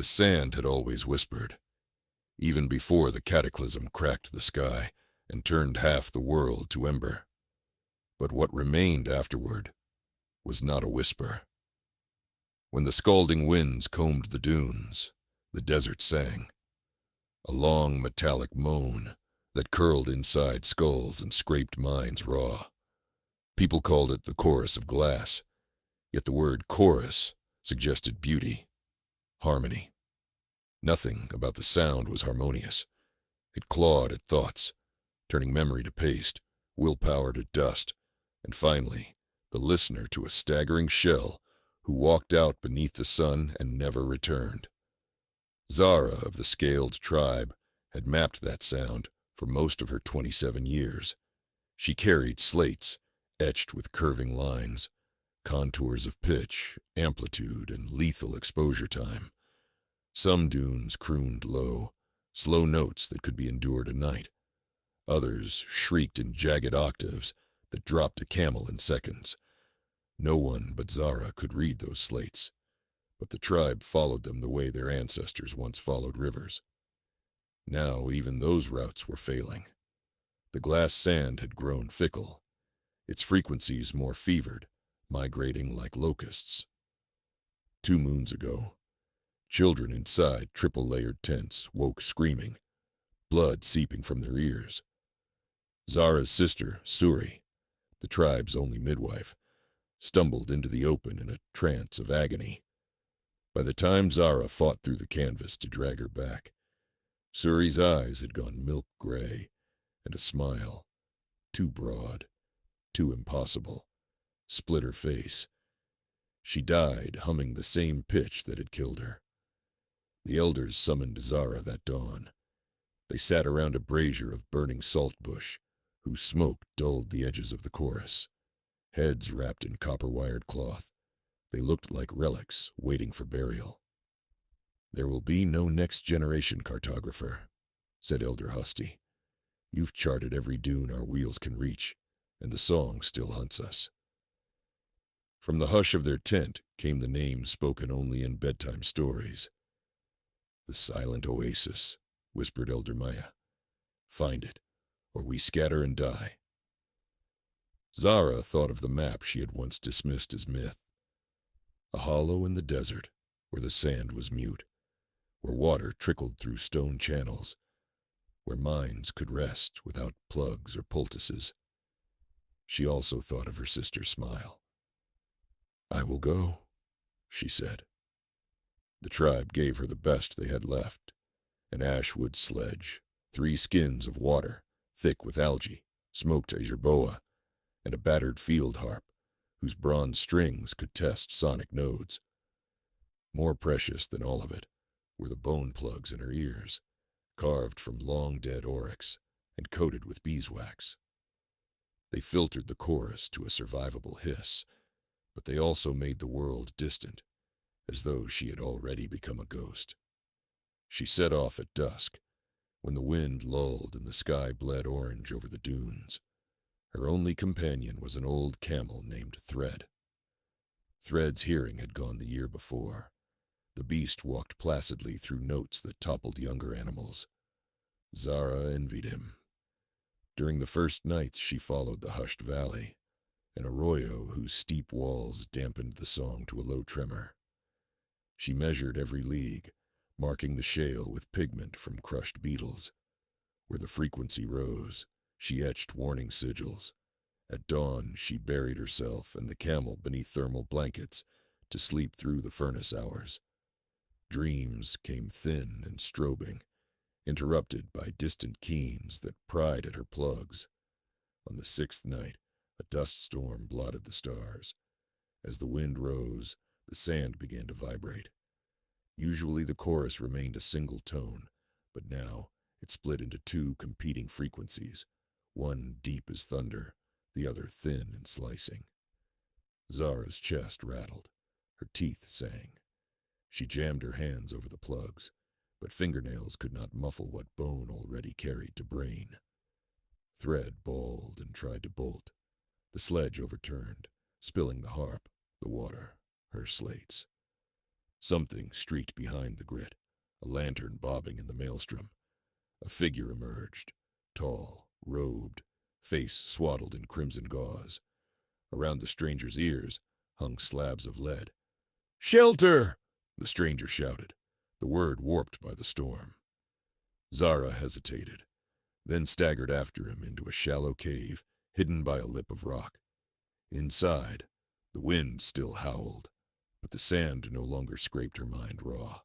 sand had always whispered, even before the cataclysm cracked the sky and turned half the world to ember. But what remained afterward was not a whisper. When the scalding winds combed the dunes, the desert sang, a long metallic moan that curled inside skulls and scraped minds raw. People called it the chorus of glass, yet the word chorus suggested beauty, harmony. Nothing about the sound was harmonious. It clawed at thoughts, turning memory to paste, willpower to dust, and finally, the listener to a staggering shell who walked out beneath the sun and never returned. Zara of the Scaled tribe had mapped that sound for most of her 27 years. She carried slates etched with curving lines, contours of pitch, amplitude, and lethal exposure time. Some dunes crooned low, slow notes that could be endured a night. Others shrieked in jagged octaves that dropped a camel in seconds. No one but Zara could read those slates, but the tribe followed them the way their ancestors once followed rivers. Now even those routes were failing. The glass sand had grown fickle, its frequencies more fevered, migrating like locusts. 2 moons ago, children inside triple-layered tents woke screaming, blood seeping from their ears. Zara's sister, Suri, the tribe's only midwife, stumbled into the open in a trance of agony. By the time Zara fought through the canvas to drag her back, Suri's eyes had gone milk gray, and a smile, too broad, too impossible, split her face. She died humming the same pitch that had killed her. The elders summoned Zara that dawn. They sat around a brazier of burning saltbush, whose smoke dulled the edges of the chorus. Heads wrapped in copper-wired cloth, they looked like relics waiting for burial. "There will be no next generation, cartographer," said Elder Husty. "You've charted every dune our wheels can reach, and the song still hunts us." From the hush of their tent came the name spoken only in bedtime stories. "The silent Oasis," whispered Elder Maya. "Find it, or we scatter and die." Zara thought of the map she had once dismissed as myth. A hollow in the desert where the sand was mute, where water trickled through stone channels, where minds could rest without plugs or poultices. She also thought of her sister's smile. "I will go," she said. The tribe gave her the best they had left, an ash-wood sledge, 3 skins of water, thick with algae, smoked jerboa, and a battered field harp, whose bronze strings could test sonic nodes. More precious than all of it were the bone plugs in her ears, carved from long-dead oryx and coated with beeswax. They filtered the chorus to a survivable hiss, but they also made the world distant, as though she had already become a ghost. She set off at dusk, when the wind lulled and the sky bled orange over the dunes. Her only companion was an old camel named Thread. Thread's hearing had gone the year before. The beast walked placidly through notes that toppled younger animals. Zara envied him. During the first nights she followed the hushed valley, an arroyo whose steep walls dampened the song to a low tremor. She measured every league, marking the shale with pigment from crushed beetles. Where the frequency rose, she etched warning sigils. At dawn, she buried herself and the camel beneath thermal blankets to sleep through the furnace hours. Dreams came thin and strobing, interrupted by distant keens that pried at her plugs. On the 6th night, a dust storm blotted the stars. As the wind rose, the sand began to vibrate. Usually the chorus remained a single tone, but now it split into 2 competing frequencies, one deep as thunder, the other thin and slicing. Zara's chest rattled. Her teeth sang. She jammed her hands over the plugs, but fingernails could not muffle what bone already carried to brain. Thread bawled and tried to bolt. The sledge overturned, spilling the harp, the water, her slates. Something streaked behind the grit, a lantern bobbing in the maelstrom. A figure emerged, tall, robed, face swaddled in crimson gauze. Around the stranger's ears hung slabs of lead. "Shelter!" the stranger shouted, the word warped by the storm. Zara hesitated, then staggered after him into a shallow cave hidden by a lip of rock. Inside, the wind still howled, but the sand no longer scraped her mind raw.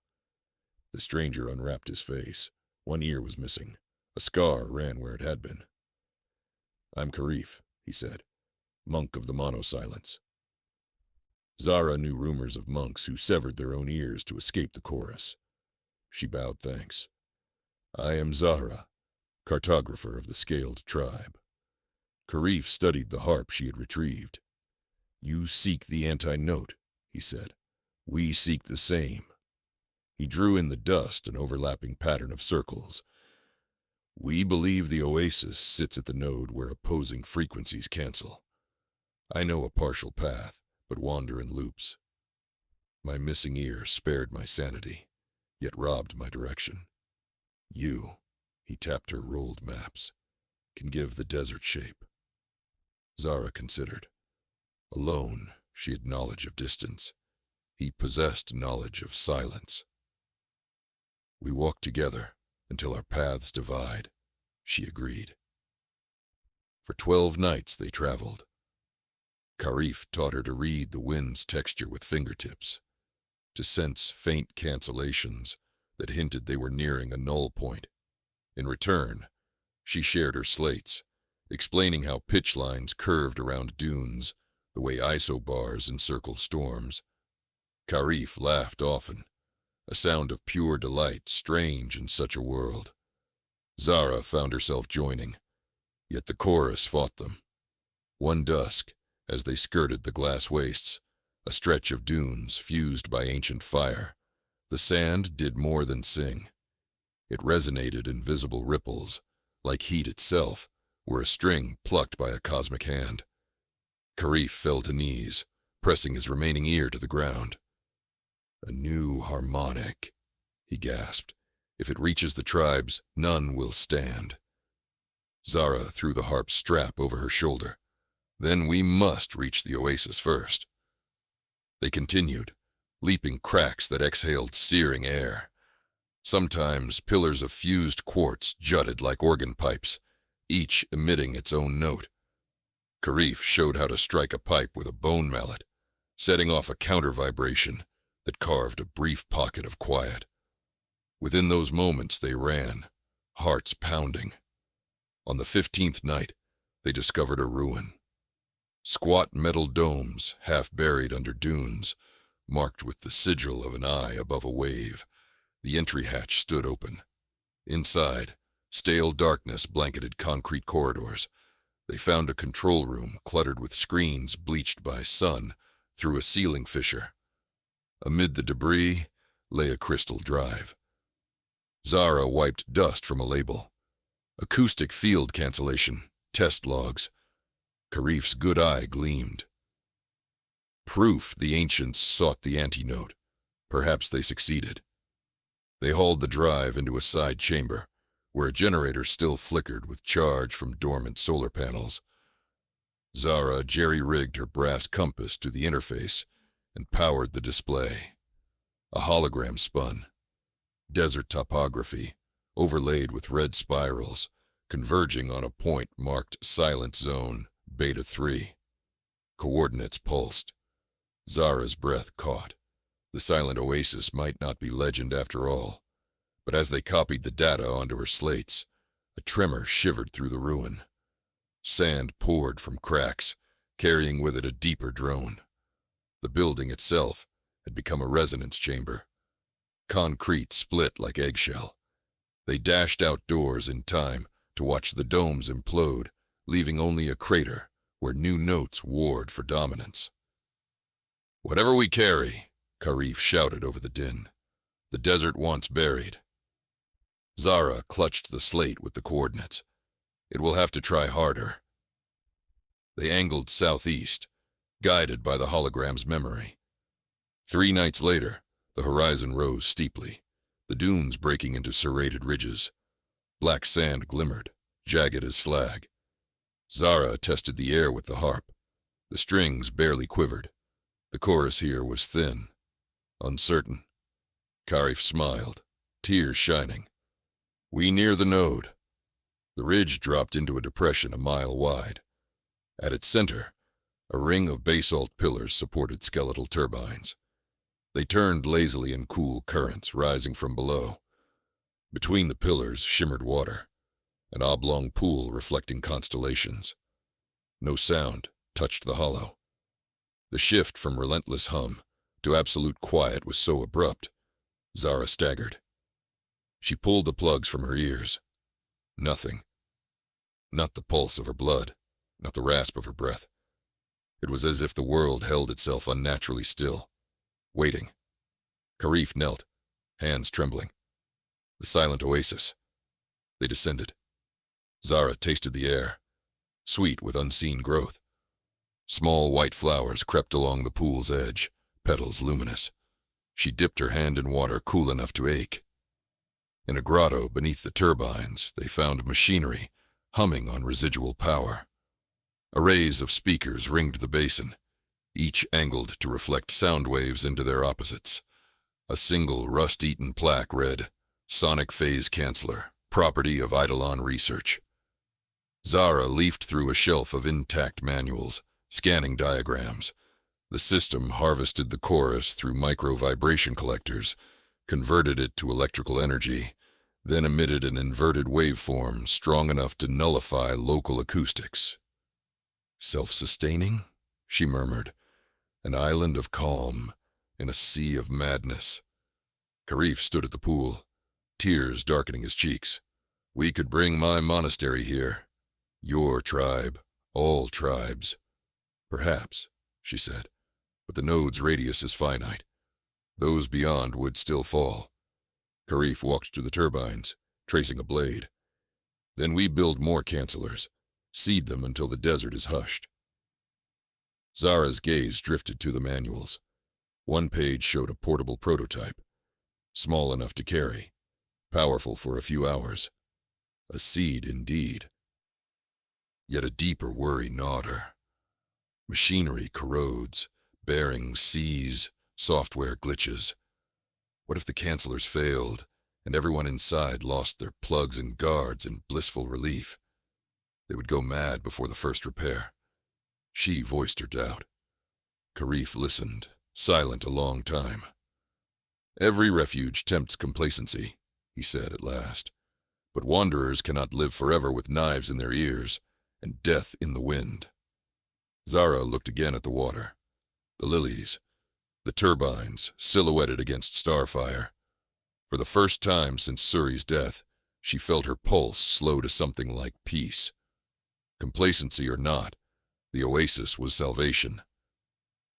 The stranger unwrapped his face. One ear was missing. A scar ran where it had been. "I'm Karif," he said, monk of the mono-silence. Zara knew rumors of monks who severed their own ears to escape the chorus. She bowed thanks. "I am Zara, cartographer of the scaled tribe." Karif studied the harp she had retrieved. "You seek the anti-note," he said. "We seek the same." He drew in the dust, an overlapping pattern of circles. "We believe the Oasis sits at the node where opposing frequencies cancel. I know a partial path, but wander in loops. My missing ear spared my sanity, yet robbed my direction. You," he tapped her rolled maps, "can give the desert shape." Zara considered. Alone, she had knowledge of distance. He possessed knowledge of silence. "We walk together until our paths divide," she agreed. For 12 nights they traveled. Karif taught her to read the wind's texture with fingertips, to sense faint cancellations that hinted they were nearing a null point. In return, she shared her slates, explaining how pitch lines curved around dunes, the way isobars encircled storms. Karif laughed often, a sound of pure delight, strange in such a world. Zara found herself joining, yet the chorus fought them. One dusk, as they skirted the glass wastes, a stretch of dunes fused by ancient fire, the sand did more than sing. It resonated in visible ripples, like heat itself were a string plucked by a cosmic hand. Karif fell to knees, pressing his remaining ear to the ground. "A new harmonic," he gasped. "If it reaches the tribes, none will stand." Zara threw the harp's strap over her shoulder. "Then we must reach the Oasis first." They continued, leaping cracks that exhaled searing air. Sometimes pillars of fused quartz jutted like organ pipes, each emitting its own note. Karif showed how to strike a pipe with a bone mallet, setting off a counter-vibration that carved a brief pocket of quiet. Within those moments they ran, hearts pounding. On the 15th night, they discovered a ruin. Squat metal domes, half buried under dunes, marked with the sigil of an eye above a wave. The entry hatch stood open. Inside, stale darkness blanketed concrete corridors. They found a control room cluttered with screens bleached by sun through a ceiling fissure. Amid the debris lay a crystal drive. Zara wiped dust from a label. Acoustic field cancellation, test logs. Karif's good eye gleamed. Proof the ancients sought the antidote. Perhaps they succeeded. They hauled the drive into a side chamber, where a generator still flickered with charge from dormant solar panels. Zara jerry-rigged her brass compass to the interface and powered the display. A hologram spun. Desert topography, overlaid with red spirals, converging on a point marked Silent Zone, Beta 3. Coordinates pulsed. Zara's breath caught. The silent oasis might not be legend after all. But as they copied the data onto her slates, a tremor shivered through the ruin. Sand poured from cracks, carrying with it a deeper drone. The building itself had become a resonance chamber. Concrete split like eggshell. They dashed outdoors in time to watch the domes implode, leaving only a crater where new notes warred for dominance. "Whatever we carry," Karif shouted over the din. "The desert wants buried." Zara clutched the slate with the coordinates. "It will have to try harder." They angled southeast, guided by the hologram's memory. 3 nights later, The horizon rose steeply, the dunes breaking into serrated ridges. Black sand glimmered, jagged as slag. Zara tested the air with the harp. The strings barely quivered. The chorus here was thin, uncertain. Karif smiled, tears shining. We near the node. The ridge dropped into a depression a mile wide. At its center, a ring of basalt pillars supported skeletal turbines. They turned lazily in cool currents rising from below. Between the pillars shimmered water, an oblong pool reflecting constellations. No sound touched the hollow. The shift from relentless hum to absolute quiet was so abrupt, Zara staggered. She pulled the plugs from her ears. Nothing. Not the pulse of her blood, not the rasp of her breath. It was as if the world held itself unnaturally still, waiting. Karif knelt, hands trembling. The silent oasis. They descended. Zara tasted the air, sweet with unseen growth. Small white flowers crept along the pool's edge, petals luminous. She dipped her hand in water cool enough to ache. In a grotto beneath the turbines, they found machinery humming on residual power. Arrays of speakers ringed the basin, each angled to reflect sound waves into their opposites. A single rust-eaten plaque read, Sonic Phase Canceller, property of Eidolon Research. Zara leafed through a shelf of intact manuals, scanning diagrams. The system harvested the chorus through micro-vibration collectors, converted it to electrical energy, then emitted an inverted waveform strong enough to nullify local acoustics. Self-sustaining? She murmured. An island of calm in a sea of madness. Karif stood at the pool, tears darkening his cheeks. We could bring my monastery here. Your tribe, all tribes. Perhaps, she said, but the node's radius is finite. Those beyond would still fall. Karif walked to the turbines, tracing a blade. Then we build more cancellers, seed them until the desert is hushed. Zara's gaze drifted to the manuals. One page showed a portable prototype, small enough to carry, powerful for a few hours. A seed indeed. Yet a deeper worry gnawed her. Machinery corrodes, bearings seize, software glitches. What if the cancellers failed, and everyone inside lost their plugs and guards in blissful relief? They would go mad before the first repair. She voiced her doubt. Karif listened, silent a long time. Every refuge tempts complacency, he said at last. But wanderers cannot live forever with knives in their ears and death in the wind. Zara looked again at the water, the lilies, the turbines silhouetted against starfire. For the first time since Suri's death, she felt her pulse slow to something like peace. Complacency or not, the oasis was salvation.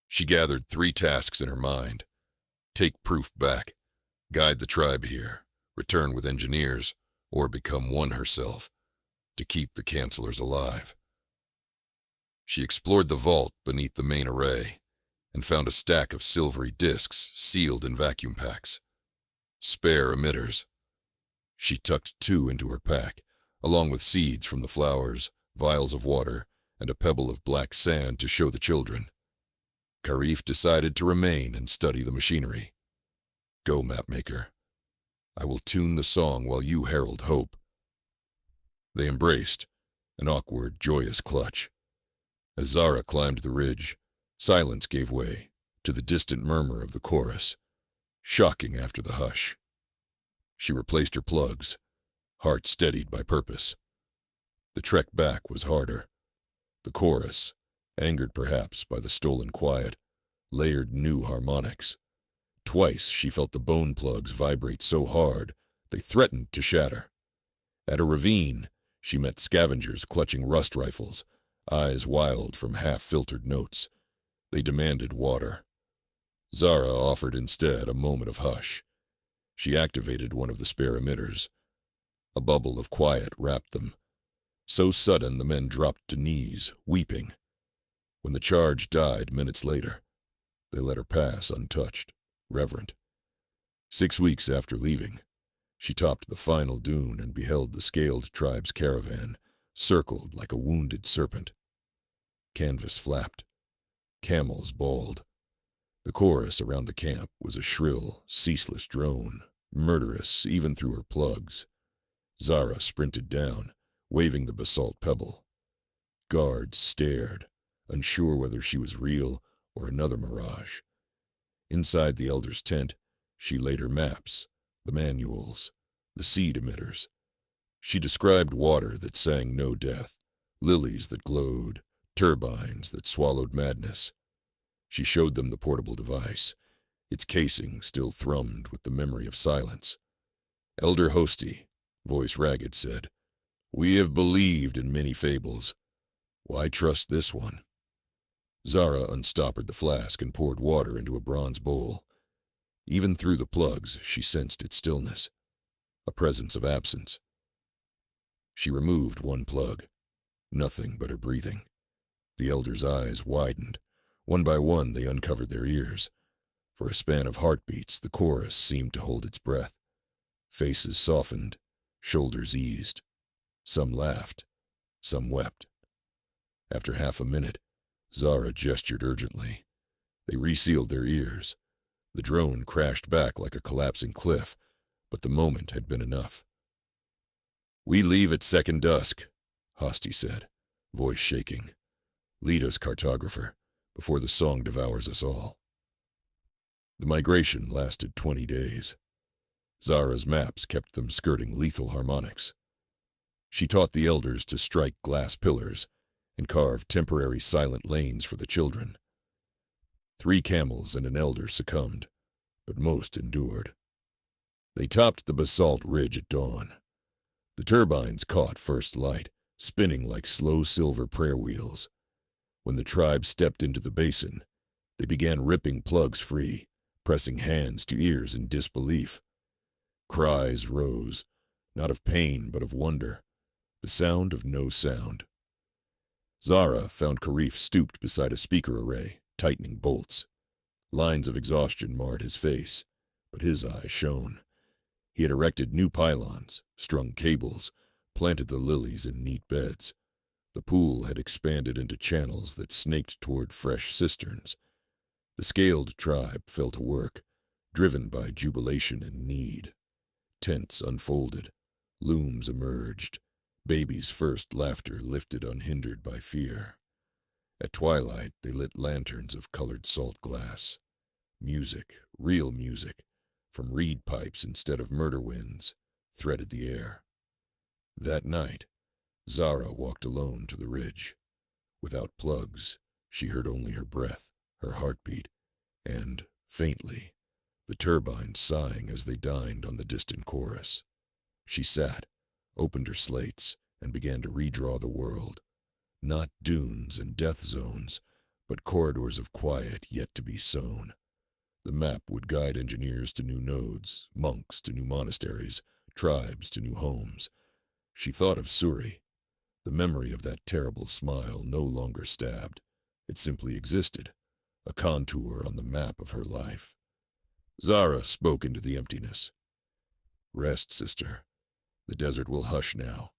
She gathered 3 tasks in her mind. Take proof back, guide the tribe here, return with engineers, or become one herself, to keep the cancellers alive. She explored the vault beneath the main array, and found a stack of silvery discs sealed in vacuum packs. Spare emitters. She tucked 2 into her pack, along with seeds from the flowers, vials of water, and a pebble of black sand to show the children. Karif decided to remain and study the machinery. Go, mapmaker. I will tune the song while you herald hope. They embraced, an awkward, joyous clutch. As Zara climbed the ridge, silence gave way to the distant murmur of the chorus, shocking after the hush. She replaced her plugs, heart steadied by purpose. The trek back was harder. The chorus, angered perhaps by the stolen quiet, layered new harmonics. Twice she felt the bone plugs vibrate so hard they threatened to shatter. At a ravine, she met scavengers clutching rust rifles, eyes wild from half-filtered notes. They demanded water. Zara offered instead a moment of hush. She activated one of the spare emitters. A bubble of quiet wrapped them. So sudden the men dropped to knees, weeping. When the charge died minutes later, they let her pass untouched, reverent. 6 weeks after leaving, she topped the final dune and beheld the scaled tribe's caravan, circled like a wounded serpent. Canvas flapped. Camels bawled. The chorus around the camp was a shrill, ceaseless drone, murderous even through her plugs. Zara sprinted down, waving the basalt pebble. Guards stared, unsure whether she was real or another mirage. Inside the elder's tent, she laid her maps, the manuals, the seed emitters. She described water that sang no death, lilies that glowed, turbines that swallowed madness. She showed them the portable device, its casing still thrummed with the memory of silence. Elder Hosty, voice ragged, said, "We have believed in many fables. Why trust this one?" Zara unstoppered the flask and poured water into a bronze bowl. Even through the plugs, she sensed its stillness, a presence of absence. She removed one plug. Nothing but her breathing. The elder's eyes widened. One by one, they uncovered their ears. For a span of heartbeats, the chorus seemed to hold its breath. Faces softened, shoulders eased. Some laughed, some wept. After half a minute, Zara gestured urgently. They resealed their ears. The drone crashed back like a collapsing cliff, but the moment had been enough. "We leave at second dusk," Hosty said, voice shaking. "Lead us, cartographer, before the song devours us all." The migration lasted 20 days. Zara's maps kept them skirting lethal harmonics. She taught the elders to strike glass pillars and carve temporary silent lanes for the children. 3 camels and an elder succumbed, but most endured. They topped the basalt ridge at dawn. The turbines caught first light, spinning like slow silver prayer wheels. When the tribe stepped into the basin, they began ripping plugs free, pressing hands to ears in disbelief. Cries rose, not of pain but of wonder, the sound of no sound. Zara found Karif stooped beside a speaker array, tightening bolts. Lines of exhaustion marred his face, but his eyes shone. He had erected new pylons, strung cables, planted the lilies in neat beds. The pool had expanded into channels that snaked toward fresh cisterns. The scaled tribe fell to work, driven by jubilation and need. Tents unfolded, looms emerged, babies' first laughter lifted unhindered by fear. At twilight, they lit lanterns of colored salt glass. Music, real music, from reed pipes instead of murder winds, threaded the air. That night, Zara walked alone to the ridge. Without plugs, she heard only her breath, her heartbeat, and, faintly, the turbines sighing as they dined on the distant chorus. She sat, opened her slates, and began to redraw the world. Not dunes and death zones, but corridors of quiet yet to be sown. The map would guide engineers to new nodes, monks to new monasteries, tribes to new homes. She thought of Suri. The memory of that terrible smile no longer stabbed. It simply existed, a contour on the map of her life. Zara spoke into the emptiness. "Rest, sister. The desert will hush now."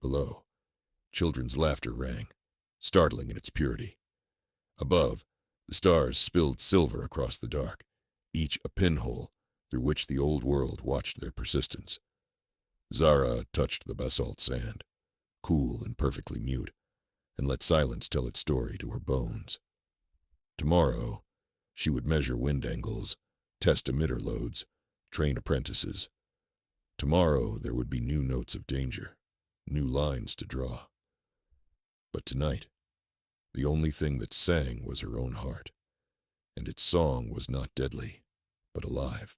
Below, children's laughter rang, startling in its purity. Above, the stars spilled silver across the dark, each a pinhole through which the old world watched their persistence. Zara touched the basalt sand, cool and perfectly mute, and let silence tell its story to her bones. Tomorrow, she would measure wind angles, test emitter loads, train apprentices. Tomorrow there would be new notes of danger, new lines to draw. But tonight, the only thing that sang was her own heart, and its song was not deadly, but alive.